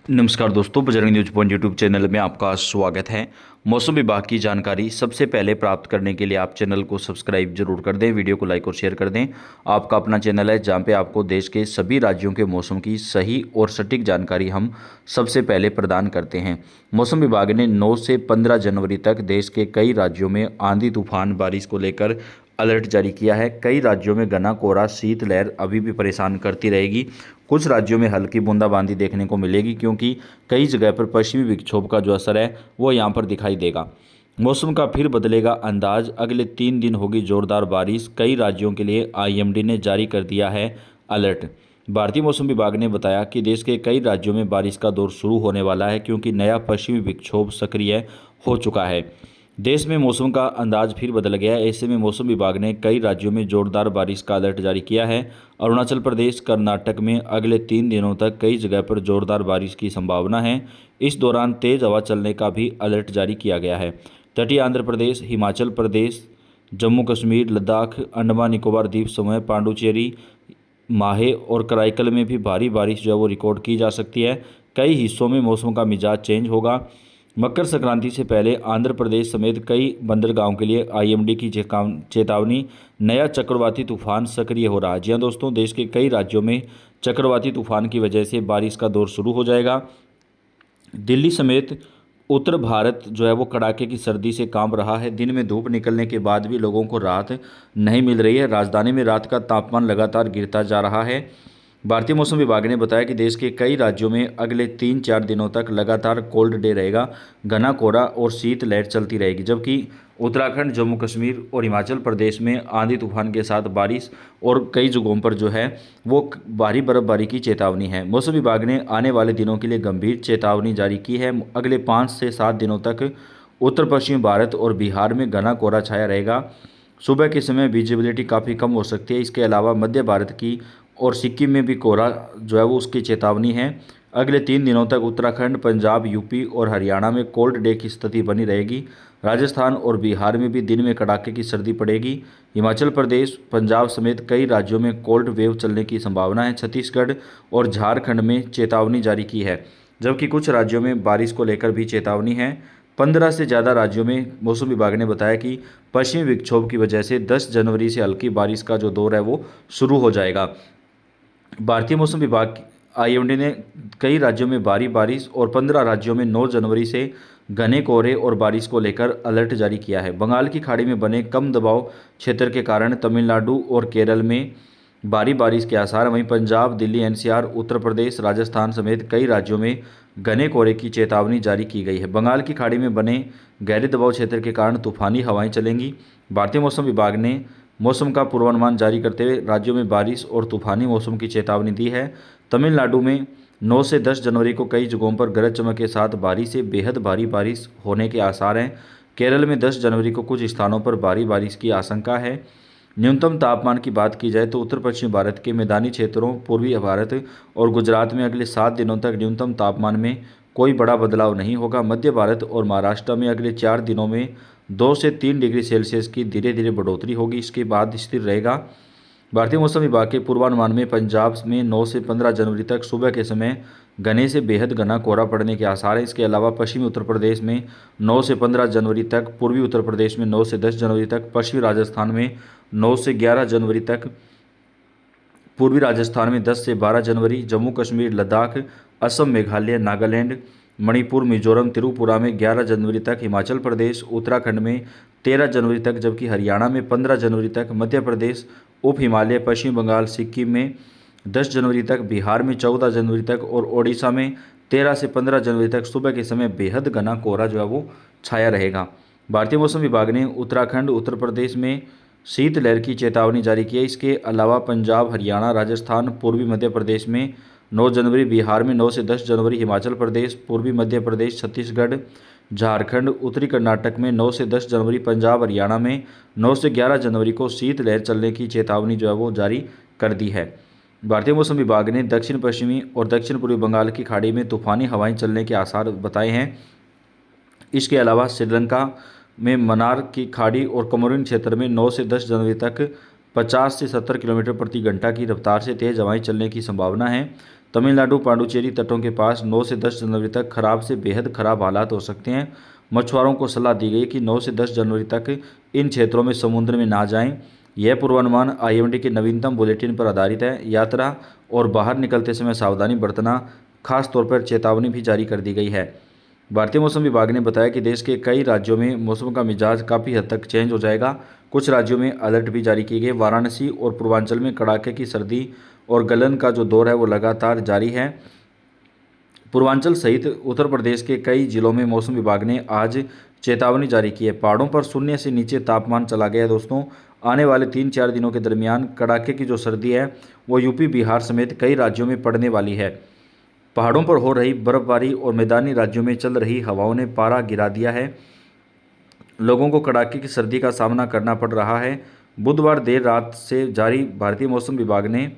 नमस्कार दोस्तों, Bajrang news point YouTube channel में आपका स्वागत है। मौसम विभाग की जानकारी सबसे पहले प्राप्त करने के लिए आप चैनल को सब्सक्राइब जरूर कर दें, वीडियो को लाइक और शेयर कर दें। आपका अपना चैनल है जहां पे आपको देश के सभी राज्यों के मौसम की सही और सटीक जानकारी हम सबसे पहले प्रदान करते हैं। मौसम विभाग ने 9 से 15 जनवरी तक देश के कई राज्यों में आंधी तूफान बारिश को लेकर अलर्ट जारी किया है। कई राज्यों में घना कोहरा शीतलहर अभी भी परेशान करती रहेगी। कुछ राज्यों में हल्की बूंदाबांदी देखने को मिलेगी क्योंकि कई जगह पर पश्चिमी विक्षोभ का जो असर है वो यहाँ पर दिखाई देगा। मौसम का फिर बदलेगा अंदाज। अगले 3 दिन होगी जोरदार बारिश। कई राज्यों के लिए आईएमडी ने जारी कर दिया है अलर्ट। भारतीय मौसम विभाग ने बताया कि देश के कई राज्यों में बारिश का दौर शुरू होने वाला है क्योंकि नया पश्चिमी विक्षोभ सक्रिय हो चुका है। देश में मौसम का अंदाज फिर बदल गया है। ऐसे में मौसम विभाग ने कई राज्यों में जोरदार बारिश का अलर्ट जारी किया है। अरुणाचल प्रदेश, कर्नाटक में अगले 3 दिनों तक कई जगह पर जोरदार बारिश की संभावना है। इस दौरान तेज हवा चलने का भी अलर्ट जारी किया गया है। तटीय आंध्र प्रदेश, हिमाचल प्रदेश, जम्मू कश्मीर, लद्दाख, अंडमान निकोबार द्वीप समूह, पांडुचेरी, माहे और कराईकल में भी भारी बारिश जो है वो रिकॉर्ड की जा सकती है। कई हिस्सों में मौसम का मिजाज चेंज होगा। मकर संक्रांति से पहले आंध्र प्रदेश समेत कई बंदरगाहों के लिए आईएमडी की चेतावनी। नया चक्रवाती तूफान सक्रिय हो रहा है। जी हाँ दोस्तों, देश के कई राज्यों में चक्रवाती तूफान की वजह से बारिश का दौर शुरू हो जाएगा। दिल्ली समेत उत्तर भारत जो है वो कड़ाके की सर्दी से कांप रहा है। दिन में धूप निकलने के बाद भी लोगों को राहत नहीं मिल रही है। राजधानी में रात का तापमान लगातार गिरता जा रहा है। भारतीय मौसम विभाग ने बताया कि देश के कई राज्यों में अगले 3-4 दिनों तक लगातार कोल्ड डे रहेगा। घना कोहरा और शीतलहर चलती रहेगी, जबकि उत्तराखंड, जम्मू कश्मीर और हिमाचल प्रदेश में आंधी तूफान के साथ बारिश और कई जगहों पर जो है वो भारी बर्फबारी की चेतावनी है। मौसम विभाग ने आने वाले दिनों के लिए गंभीर चेतावनी जारी की है। अगले 5 से 7 दिनों तक उत्तर पश्चिमी भारत और बिहार में घना कोहरा छाया रहेगा। सुबह के समय विजिबिलिटी काफ़ी कम हो सकती है। इसके अलावा मध्य भारत की और सिक्किम में भी कोहरा जो है वो उसकी चेतावनी है। अगले 3 दिनों तक उत्तराखंड, पंजाब, यूपी और हरियाणा में कोल्ड डे की स्थिति बनी रहेगी। राजस्थान और बिहार में भी दिन में कड़ाके की सर्दी पड़ेगी। हिमाचल प्रदेश, पंजाब समेत कई राज्यों में कोल्ड वेव चलने की संभावना है। छत्तीसगढ़ और झारखंड में चेतावनी जारी की है, जबकि कुछ राज्यों में बारिश को लेकर भी चेतावनी है। 15 से ज़्यादा राज्यों में मौसम विभाग ने बताया कि पश्चिमी विक्षोभ की वजह से 10 जनवरी से हल्की बारिश का जो दौर है वो शुरू हो जाएगा। भारतीय मौसम विभाग आईएमडी ने कई राज्यों में भारी बारिश और 15 राज्यों में 9 जनवरी से घने कोहरे और बारिश को लेकर अलर्ट जारी किया है। बंगाल की खाड़ी में बने कम दबाव क्षेत्र के कारण तमिलनाडु और केरल में भारी बारिश के आसार। वहीं पंजाब, दिल्ली, एनसीआर, उत्तर प्रदेश, राजस्थान समेत कई राज्यों में घने कोहरे की चेतावनी जारी की गई है। बंगाल की खाड़ी में बने गहरे दबाव क्षेत्र के कारण तूफानी हवाएं चलेंगी। भारतीय मौसम विभाग ने मौसम का पूर्वानुमान जारी करते हुए राज्यों में बारिश और तूफानी मौसम की चेतावनी दी है। तमिलनाडु में 9 से 10 जनवरी को कई जगहों पर गरज चमक के साथ भारी से बेहद भारी बारिश होने के आसार हैं। केरल में 10 जनवरी को कुछ स्थानों पर भारी बारिश की आशंका है। न्यूनतम तापमान की बात की जाए तो उत्तर पश्चिमी भारत के मैदानी क्षेत्रों, पूर्वी भारत और गुजरात में अगले 7 दिनों तक न्यूनतम तापमान में कोई बड़ा बदलाव नहीं होगा। मध्य भारत और महाराष्ट्र में अगले 4 दिनों में 2 से 3 डिग्री सेल्सियस की धीरे धीरे बढ़ोतरी होगी, इसके बाद स्थिर रहेगा। भारतीय मौसम विभाग के पूर्वानुमान में पंजाब में 9 से 15 जनवरी तक सुबह के समय घने से बेहद घना कोहरा पड़ने के आसार हैं। इसके अलावा पश्चिमी उत्तर प्रदेश में 9 से 15 जनवरी तक, पूर्वी उत्तर प्रदेश में 9 से 10 जनवरी तक, पश्चिमी राजस्थान में 9 से 11 जनवरी तक, पूर्वी राजस्थान में 10 से 12 जनवरी, जम्मू कश्मीर, लद्दाख, असम, मेघालय, नागालैंड, मणिपुर, मिजोरम, त्रिपुरा में 11 जनवरी तक, हिमाचल प्रदेश, उत्तराखंड में 13 जनवरी तक, जबकि हरियाणा में 15 जनवरी तक, मध्य प्रदेश, उप हिमालय, पश्चिम बंगाल, सिक्किम में 10 जनवरी तक, बिहार में 14 जनवरी तक और ओडिशा में 13 से 15 जनवरी तक सुबह के समय बेहद घना कोहरा जो है वो छाया रहेगा। भारतीय मौसम विभाग ने उत्तराखंड, उत्तर प्रदेश में शीतलहर की चेतावनी जारी की है। इसके अलावा पंजाब, हरियाणा, राजस्थान, पूर्वी मध्य प्रदेश में 9 जनवरी, बिहार में 9 से 10 जनवरी, हिमाचल प्रदेश, पूर्वी मध्य प्रदेश, छत्तीसगढ़, झारखंड, उत्तरी कर्नाटक में 9 से 10 जनवरी, पंजाब, हरियाणा में 9 से 11 जनवरी को शीतलहर चलने की चेतावनी जो है वो जारी कर दी है। भारतीय मौसम विभाग ने दक्षिण पश्चिमी और दक्षिण पूर्वी बंगाल की खाड़ी में तूफानी हवाएं चलने के आसार बताए हैं। इसके अलावा श्रीलंका में मन्नार की खाड़ी और कोमोरिन क्षेत्र में 9 से 10 जनवरी तक 50 से 70 किलोमीटर प्रति घंटा की रफ्तार से तेज हवाएं चलने की संभावना है। तमिलनाडु पांडुचेरी तटों के पास 9 से 10 जनवरी तक खराब से बेहद खराब हालात हो सकते हैं। मछुआरों को सलाह दी गई कि 9 से 10 जनवरी तक इन क्षेत्रों में समुद्र में ना जाएं। यह पूर्वानुमान आईएमडी के नवीनतम बुलेटिन पर आधारित है। यात्रा और बाहर निकलते समय सावधानी बरतना, खास तौर पर चेतावनी भी जारी कर दी गई है। भारतीय मौसम विभाग ने बताया कि देश के कई राज्यों में मौसम का मिजाज काफ़ी हद तक चेंज हो जाएगा। कुछ राज्यों में अलर्ट भी जारी किए गए। वाराणसी और पूर्वांचल में कड़ाके की सर्दी और गलन का जो दौर है वो लगातार जारी है। पूर्वांचल सहित उत्तर प्रदेश के कई जिलों में मौसम विभाग ने आज चेतावनी जारी की है। पहाड़ों पर शून्य से नीचे तापमान चला गया है दोस्तों। आने वाले 3-4 दिनों के दरमियान कड़ाके की जो सर्दी है वो यूपी, बिहार समेत कई राज्यों में पड़ने वाली है। पहाड़ों पर हो रही बर्फबारी और मैदानी राज्यों में चल रही हवाओं ने पारा गिरा दिया है। लोगों को कड़ाके की सर्दी का सामना करना पड़ रहा है। बुधवार देर रात से जारी भारतीय मौसम विभाग ने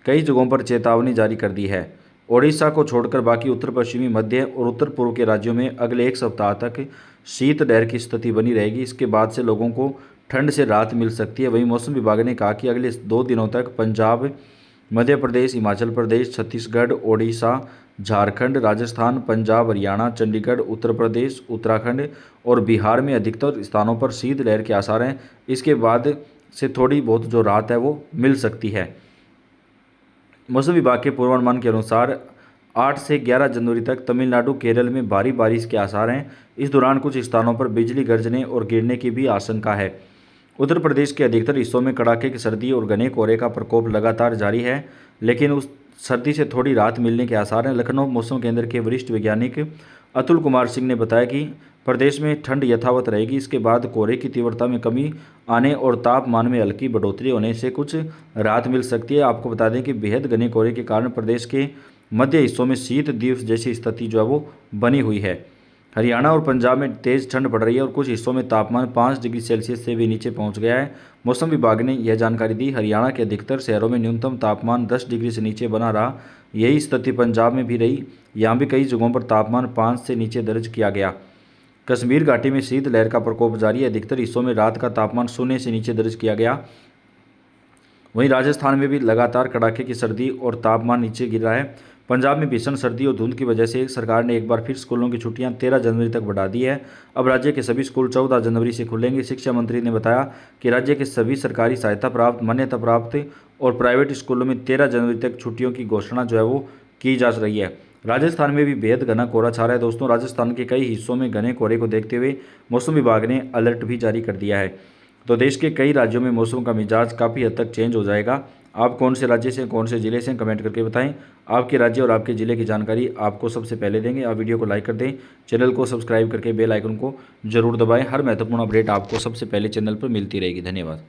कई जगहों पर चेतावनी जारी कर दी है। ओडिशा को छोड़कर बाकी उत्तर पश्चिमी, मध्य और उत्तर पूर्व के राज्यों में अगले एक सप्ताह तक शीतलहर की स्थिति बनी रहेगी। इसके बाद से लोगों को ठंड से राहत मिल सकती है। वहीं मौसम विभाग ने कहा कि अगले 2 दिनों तक पंजाब, मध्य प्रदेश, हिमाचल प्रदेश, छत्तीसगढ़, ओडिशा, झारखंड, राजस्थान, पंजाब, हरियाणा, चंडीगढ़, उत्तर प्रदेश, उत्तराखंड और बिहार में अधिकतर स्थानों पर शीतलहर के आसार हैं। इसके बाद से थोड़ी बहुत जो राहत है वो मिल सकती है। मौसम विभाग के पूर्वानुमान के अनुसार 8 से 11 जनवरी तक तमिलनाडु, केरल में भारी बारिश के आसार हैं। इस दौरान कुछ स्थानों पर बिजली गरजने और गिरने की भी आशंका है। उत्तर प्रदेश के अधिकतर हिस्सों में कड़ाके की सर्दी और घने कोहरे का प्रकोप लगातार जारी है, लेकिन उस सर्दी से थोड़ी राहत मिलने के आसार हैं। लखनऊ मौसम केंद्र के वरिष्ठ वैज्ञानिक अतुल कुमार सिंह ने बताया कि प्रदेश में ठंड यथावत रहेगी। इसके बाद कोहरे की तीव्रता में कमी आने और तापमान में हल्की बढ़ोतरी होने से कुछ राहत मिल सकती है। आपको बता दें कि बेहद घने कोहरे के कारण प्रदेश के मध्य हिस्सों में शीत दिवस जैसी स्थिति जो है वो बनी हुई है। हरियाणा और पंजाब में तेज़ ठंड पड़ रही है और कुछ हिस्सों में तापमान 5 डिग्री सेल्सियस से भी नीचे पहुंच गया है। मौसम विभाग ने यह जानकारी दी। हरियाणा के अधिकतर शहरों में न्यूनतम तापमान 10 डिग्री से नीचे बना रहा। यही स्थिति पंजाब में भी रही। यहाँ भी कई जगहों पर तापमान 5 से नीचे दर्ज किया गया। कश्मीर घाटी में शीतलहर का प्रकोप जारी है। अधिकतर हिस्सों में रात का तापमान 0 से नीचे दर्ज किया गया। वहीं राजस्थान में भी लगातार कड़ाके की सर्दी और तापमान नीचे गिर रहा है। पंजाब में भीषण सर्दी और धुंध की वजह से सरकार ने एक बार फिर स्कूलों की छुट्टियां 13 जनवरी तक बढ़ा दी है। अब राज्य के सभी स्कूल 14 जनवरी से खुलेंगे। शिक्षा मंत्री ने बताया कि राज्य के सभी सरकारी सहायता प्राप्त, मान्यता प्राप्त और प्राइवेट स्कूलों में 13 जनवरी तक छुट्टियों की घोषणा जो है वो की जा रही है। राजस्थान में भी बेहद घना कोहरा छा रहा है दोस्तों। राजस्थान के कई हिस्सों में घने कोहरे को देखते हुए मौसम विभाग ने अलर्ट भी जारी कर दिया है। तो देश के कई राज्यों में मौसम का मिजाज काफ़ी हद तक चेंज हो जाएगा। आप कौन से राज्य से, कौन से ज़िले से, कमेंट करके बताएं। आपके राज्य और आपके ज़िले की जानकारी आपको सबसे पहले देंगे। आप वीडियो को लाइक कर दें, चैनल को सब्सक्राइब करके बेल आइकन को जरूर दबाएं। हर महत्वपूर्ण अपडेट आपको सबसे पहले चैनल पर मिलती रहेगी। धन्यवाद।